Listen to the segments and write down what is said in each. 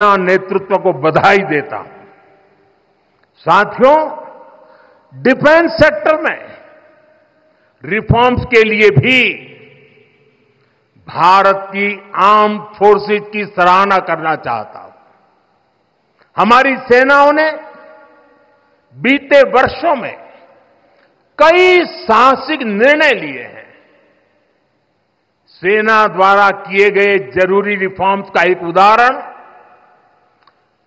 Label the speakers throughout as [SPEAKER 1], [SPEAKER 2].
[SPEAKER 1] नेतृत्व को बधाई देता हूं। साथियों, डिफेंस सेक्टर में रिफॉर्म्स के लिए भी भारत की आर्म्ड फोर्सेस की सराहना करना चाहता हूं। हमारी सेनाओं ने बीते वर्षों में कई साहसिक निर्णय लिए हैं। सेना द्वारा किए गए जरूरी रिफॉर्म्स का एक उदाहरण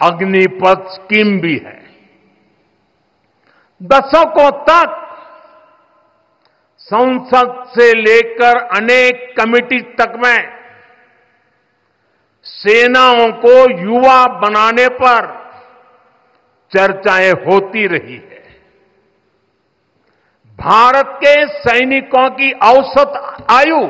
[SPEAKER 1] अग्निपथ स्कीम भी है। दशकों तक संसद से लेकर अनेक कमिटी तक में सेनाओं को युवा बनाने पर चर्चाएं होती रही है। भारत के सैनिकों की औसत आयु,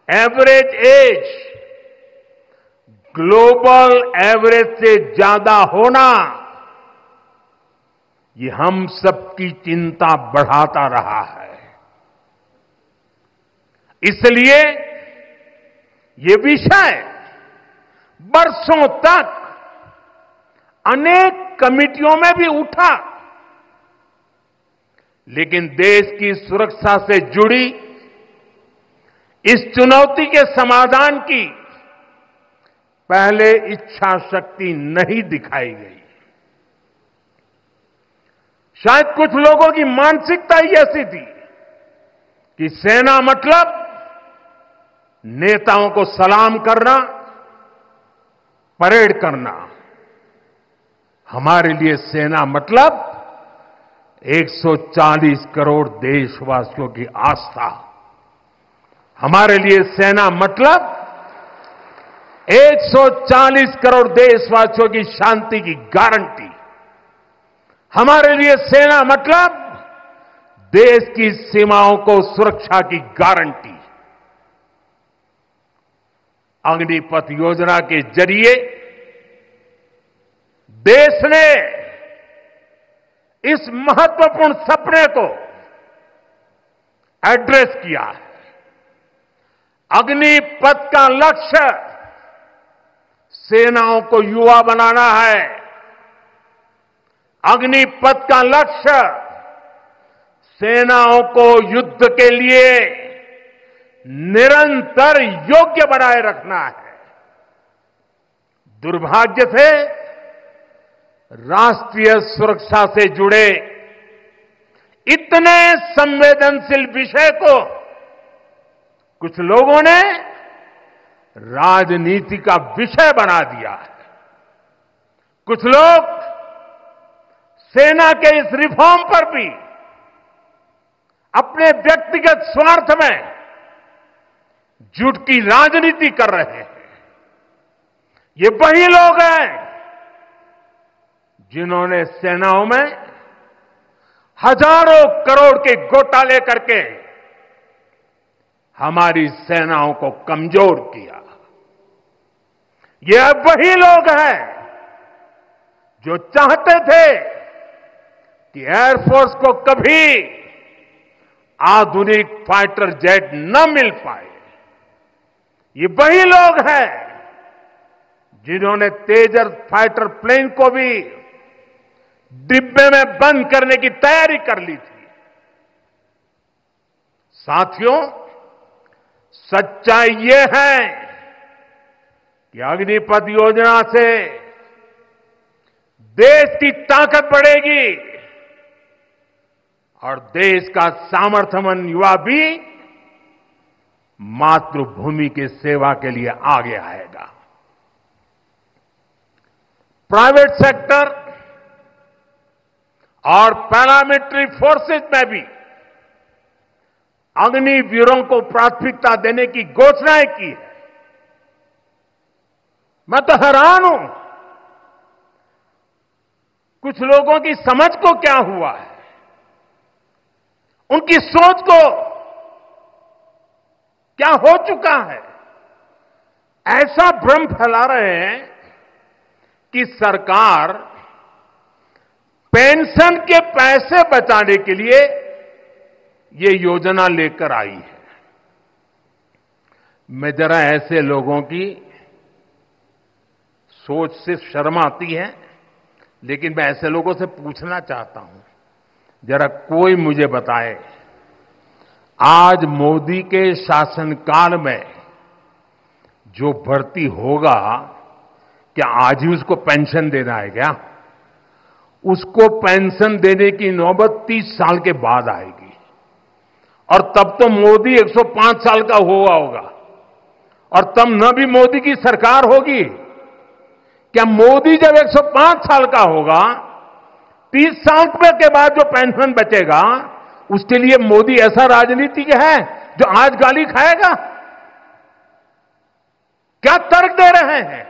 [SPEAKER 1] एवरेज एज, ग्लोबल एवरेज से ज्यादा होना, ये हम सबकी चिंता बढ़ाता रहा है। इसलिए ये विषय बरसों तक अनेक कमिटियों में भी उठा, लेकिन देश की सुरक्षा से जुड़ी इस चुनौती के समाधान की पहले इच्छा शक्ति नहीं दिखाई गई। शायद कुछ लोगों की मानसिकता ही ऐसी थी कि सेना मतलब नेताओं को सलाम करना, परेड करना। हमारे लिए सेना मतलब 140 करोड़ देशवासियों की आस्था। हमारे लिए सेना मतलब 140 करोड़ देशवासियों की शांति की गारंटी। हमारे लिए सेना मतलब देश की सीमाओं को सुरक्षा की गारंटी। अग्निपथ योजना के जरिए देश ने इस महत्वपूर्ण सपने को एड्रेस किया है। अग्निपथ का लक्ष्य सेनाओं को युवा बनाना है। अग्निपथ का लक्ष्य सेनाओं को युद्ध के लिए निरंतर योग्य बनाए रखना है। दुर्भाग्य से राष्ट्रीय सुरक्षा से जुड़े इतने संवेदनशील विषय को कुछ लोगों ने राजनीति का विषय बना दिया है। कुछ लोग सेना के इस रिफॉर्म पर भी अपने व्यक्तिगत स्वार्थ में झूठ की राजनीति कर रहे हैं। ये वही लोग हैं जिन्होंने सेनाओं में हजारों करोड़ के घोटाले करके हमारी सेनाओं को कमजोर किया। ये वही लोग हैं जो चाहते थे कि एयरफोर्स को कभी आधुनिक फाइटर जेट न मिल पाए। ये वही लोग हैं जिन्होंने तेजस फाइटर प्लेन को भी डिब्बे में बंद करने की तैयारी कर ली थी। साथियों, सच्चाई ये है कि अग्निपथ योजना से देश की ताकत बढ़ेगी और देश का सामर्थ्यवान युवा भी मातृभूमि की सेवा के लिए आगे आएगा। प्राइवेट सेक्टर और पैरामिलिट्री फोर्सेस में भी अग्निवीरों को प्राथमिकता देने की घोषणाएं की है। मैं तो हैरान हूं, कुछ लोगों की समझ को क्या हुआ है, उनकी सोच को क्या हो चुका है। ऐसा भ्रम फैला रहे हैं कि सरकार पेंशन के पैसे बचाने के लिए ये योजना लेकर आई है। मैं जरा ऐसे लोगों की सोच से शर्म आती है, लेकिन मैं ऐसे लोगों से पूछना चाहता हूं, जरा कोई मुझे बताए, आज मोदी के शासनकाल में जो भर्ती होगा, क्या आज ही उसको पेंशन देना है क्या? उसको पेंशन देने की नौबत 30 साल के बाद आएगी, और तब तो मोदी 105 साल का हुआ होगा, और तब न भी मोदी की सरकार होगी। क्या मोदी जब 105 साल का होगा, 30 साल के बाद जो पेंशन बचेगा, उसके लिए मोदी ऐसा राजनीतिक है जो आज गाली खाएगा? क्या तर्क दे रहे हैं?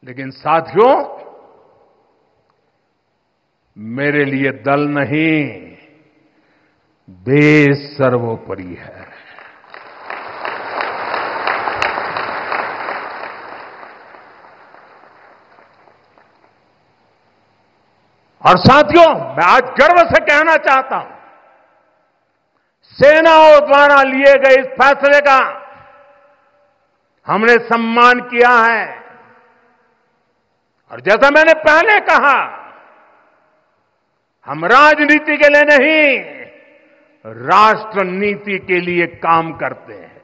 [SPEAKER 1] लेकिन साथियों, मेरे लिए दल नहीं, देश सर्वोपरि है। और साथियों, मैं आज गर्व से कहना चाहता हूं, सेनाओं द्वारा लिए गए इस फैसले का हमने सम्मान किया है। और जैसा मैंने पहले कहा, हम राजनीति के लिए नहीं, राष्ट्र नीति के लिए काम करते हैं।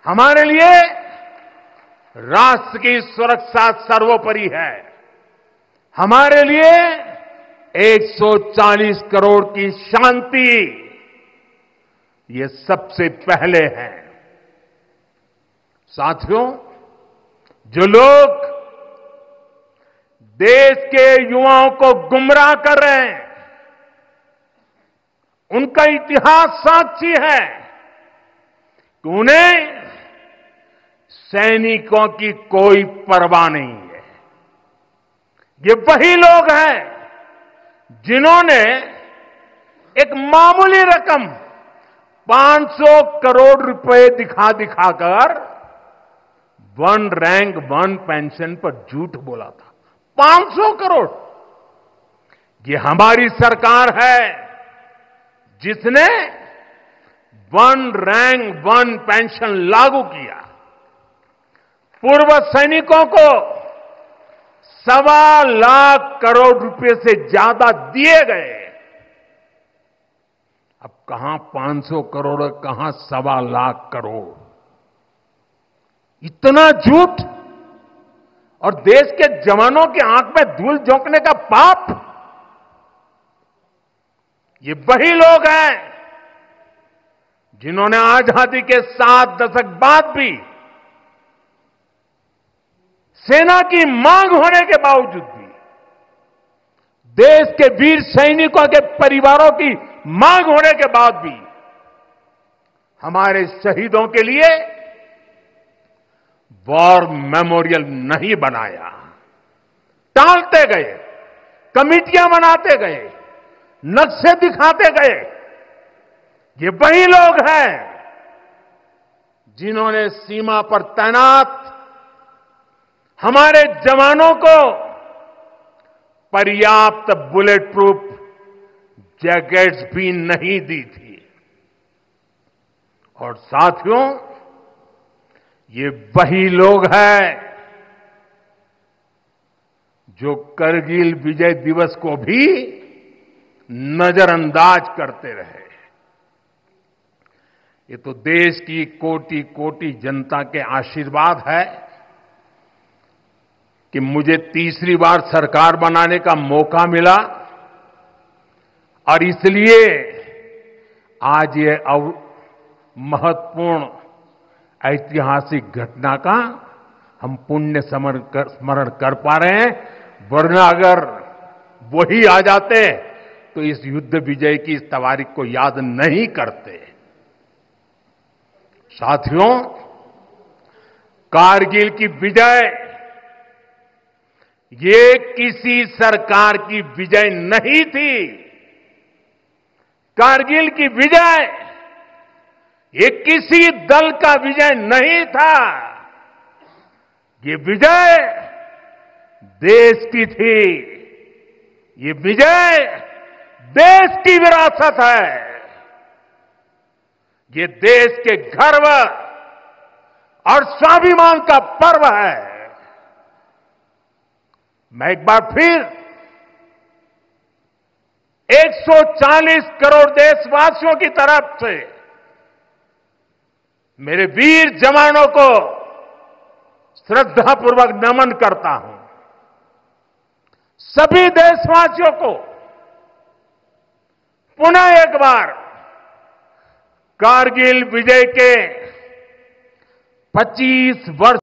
[SPEAKER 1] हमारे लिए राष्ट्र की सुरक्षा सर्वोपरि है। हमारे लिए 140 करोड़ की शांति, ये सबसे पहले है। साथियों, जो लोग देश के युवाओं को गुमराह कर रहे हैं, उनका इतिहास साक्षी है कि उन्हें सैनिकों की कोई परवाह नहीं है। ये वही लोग हैं जिन्होंने एक मामूली रकम 500 करोड़ रुपए दिखा दिखाकर वन रैंक वन पेंशन पर झूठ बोला था। 500 करोड़। ये हमारी सरकार है जिसने वन रैंक वन पेंशन लागू किया। पूर्व सैनिकों को 1.25 लाख करोड़ रुपए से ज्यादा दिए गए। अब कहां 500 करोड़, कहां 1.25 लाख करोड़। इतना झूठ, और देश के जवानों की आंख में धूल झोंकने का पाप। ये वही लोग हैं जिन्होंने आजादी के 7 दशक बाद भी सेना की मांग होने के बावजूद भी, देश के वीर सैनिकों के परिवारों की मांग होने के बाद भी हमारे शहीदों के लिए वॉर मेमोरियल नहीं बनाया। टालते गए, कमिटियां बनाते गए, नक्शे दिखाते गए। ये वही लोग हैं जिन्होंने सीमा पर तैनात हमारे जवानों को पर्याप्त बुलेट प्रूफ जैकेट्स भी नहीं दी थी। और साथियों, ये वही लोग हैं जो करगिल विजय दिवस को भी नजरअंदाज करते रहे। ये तो देश की कोटि कोटि जनता के आशीर्वाद है कि मुझे तीसरी बार सरकार बनाने का मौका मिला, और इसलिए आज ये महत्वपूर्ण ऐतिहासिक घटना का हम पुण्य स्मरण कर पा रहे हैं। वरना अगर वही आ जाते तो इस युद्ध विजय की इस तारीख को याद नहीं करते। साथियों, कारगिल की विजय ये किसी सरकार की विजय नहीं थी। कारगिल की विजय ये किसी दल का विजय नहीं था। ये विजय देश की थी। ये विजय देश की विरासत है। ये देश के गर्व और स्वाभिमान का पर्व है। मैं एक बार फिर 140 करोड़ देशवासियों की तरफ से मेरे वीर जवानों को श्रद्धापूर्वक नमन करता हूं। सभी देशवासियों को पुनः एक बार कारगिल विजय के 25 वर्ष